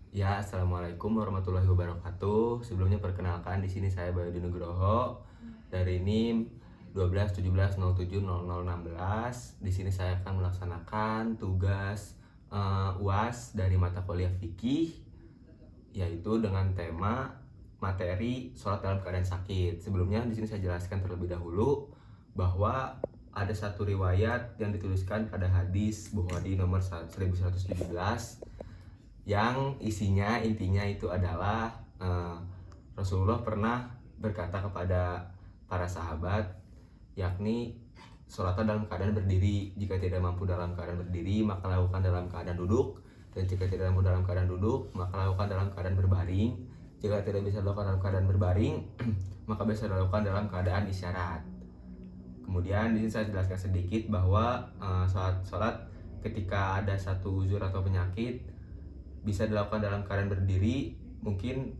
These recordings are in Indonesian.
Ya, assalamualaikum warahmatullahi wabarakatuh. Sebelumnya perkenalkan di sini saya Bayu Nugroho dari NIM 1217070016. Di sini saya akan melaksanakan tugas UAS dari mata kuliah fikih, yaitu dengan tema materi sholat dalam keadaan sakit. Sebelumnya di sini saya jelaskan terlebih dahulu bahwa ada satu riwayat yang dituliskan pada hadis Bukhari nomor 1117 yang intinya itu adalah Rasulullah pernah berkata kepada para sahabat, yakni sholatlah dalam keadaan berdiri. Jika tidak mampu dalam keadaan berdiri, maka lakukan dalam keadaan duduk, dan jika tidak mampu dalam keadaan duduk, maka lakukan dalam keadaan berbaring. Jika tidak bisa dilakukan dalam keadaan berbaring, maka bisa dilakukan dalam keadaan isyarat. Kemudian di sini saya jelaskan sedikit bahwa sholat ketika ada satu uzur atau penyakit bisa dilakukan dalam keadaan berdiri, mungkin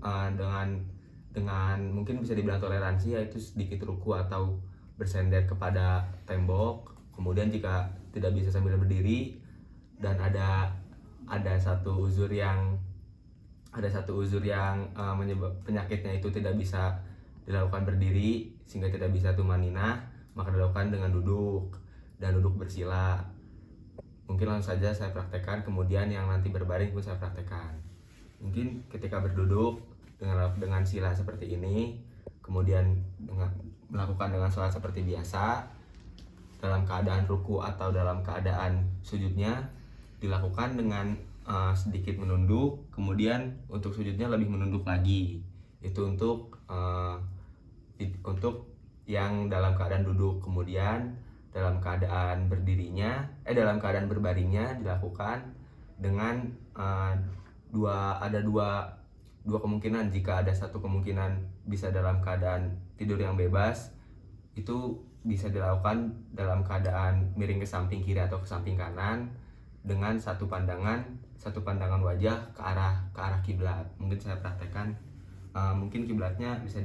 dengan mungkin bisa dibilang toleransi, yaitu sedikit ruku atau bersender kepada tembok. Kemudian jika tidak bisa sambil berdiri dan ada satu uzur yang menyebab penyakitnya itu tidak bisa dilakukan berdiri sehingga tidak bisa tumaninah, maka dilakukan dengan duduk dan duduk bersila. Mungkin langsung saja saya praktekkan, kemudian yang nanti berbaring pun saya praktekkan. Mungkin ketika berduduk dengan sila seperti ini, kemudian melakukan dengan sholat seperti biasa, dalam keadaan ruku atau dalam keadaan sujudnya dilakukan dengan sedikit menunduk, kemudian untuk sujudnya lebih menunduk lagi. Itu untuk yang dalam keadaan duduk. Kemudian dalam keadaan berbaringnya dilakukan dengan dua kemungkinan. Jika ada satu kemungkinan bisa dalam keadaan tidur yang bebas, itu bisa dilakukan dalam keadaan miring ke samping kiri atau ke samping kanan dengan satu pandangan wajah ke arah kiblat. Mungkin saya praktekkan, mungkin kiblatnya bisa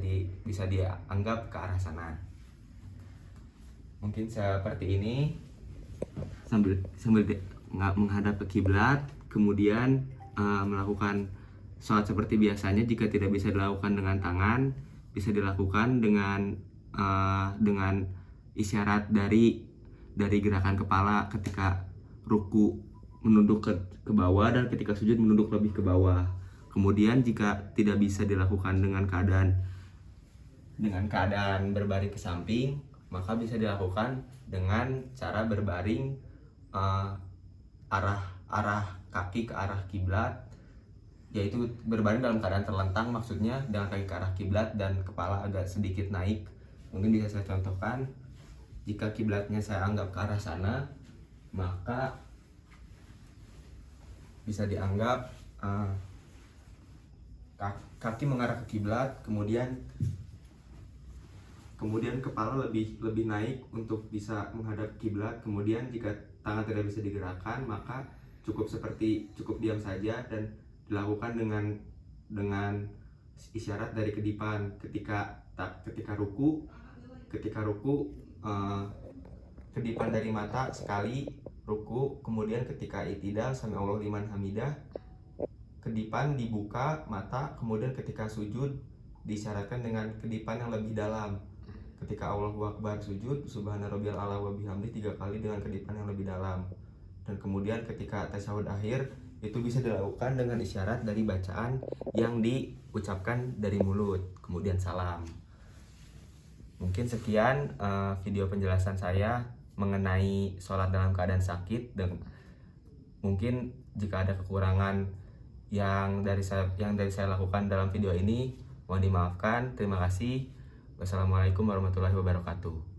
dianggap ke arah sana. Mungkin seperti ini, sambil menghadap ke kiblat, kemudian melakukan sholat seperti biasanya. Jika tidak bisa dilakukan dengan tangan, bisa dilakukan dengan isyarat dari gerakan kepala. Ketika ruku menunduk ke bawah, dan ketika sujud menunduk lebih ke bawah. Kemudian jika tidak bisa dilakukan dengan keadaan berbaring ke samping, maka bisa dilakukan dengan cara berbaring arah kaki ke arah kiblat, yaitu berbaring dalam keadaan terlentang, maksudnya dengan kaki ke arah kiblat dan kepala agak sedikit naik. Mungkin bisa saya contohkan. Jika kiblatnya saya anggap ke arah sana, maka bisa dianggap kaki mengarah ke kiblat, kemudian kepala lebih naik untuk bisa menghadap kiblat. Kemudian jika tangan tidak bisa digerakkan, maka cukup diam saja dan dilakukan dengan isyarat dari kedipan. Ketika ruku kedipan dari mata sekali ruku. Kemudian ketika i'tidal sami Allahu liman hamidah, kedipan dibuka mata. Kemudian ketika sujud disyaratkan dengan kedipan yang lebih dalam. Ketika Allahu Akbar sujud, subhana rabbiyal a'la wa bihamdi 3 kali dengan kedipan yang lebih dalam. Dan kemudian ketika tasyahud akhir, itu bisa dilakukan dengan isyarat dari bacaan yang diucapkan dari mulut, kemudian salam. Mungkin sekian video penjelasan saya mengenai sholat dalam keadaan sakit. Dan mungkin jika ada kekurangan yang dari saya lakukan dalam video ini, mohon dimaafkan. Terima kasih. Wassalamualaikum warahmatullahi wabarakatuh.